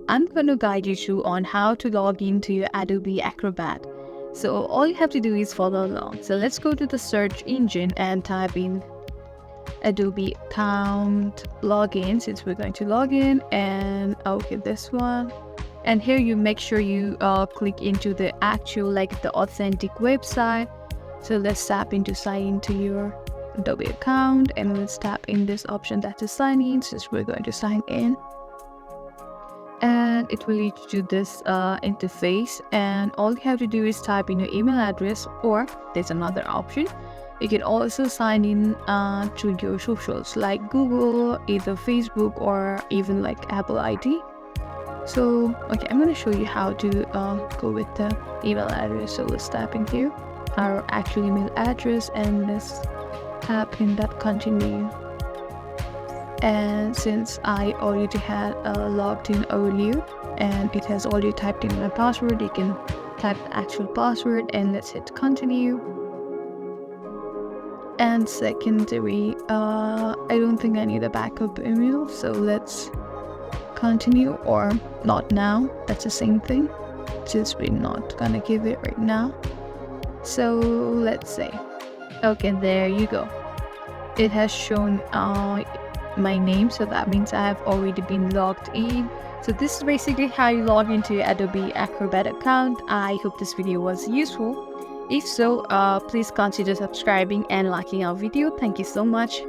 I'm going to guide you through on how to log into your Adobe Acrobat. So all you have to do is follow along. So let's go to the search engine and type in Adobe account login, since we're going to log in, and okay, this one. And here you make sure you click into the actual, like the authentic website. So let's tap into sign into your Adobe account, and let's tap in this option that is sign in, since we're going to sign in. And it will lead you to this interface, and all you have to do is type in your email address, or there's another option. You can also sign in through your socials like Google, either Facebook, or even like Apple ID. So okay, I'm going to show you how to go with the email address. So let's type in here our actual email address, and let's tap in that continue. And since I already had logged in earlier and it has already typed in my password, you can type the actual password, and let's hit continue. And secondary, I don't think I need a backup email, so let's continue, or not now. That's the same thing, since we're not gonna give it right now. So let's say, okay, there you go. It has shown my name, so that means I have already been logged in. So this is basically how you log into your Adobe Acrobat account. I hope this video was useful. If so, please consider subscribing and liking our video. Thank you so much.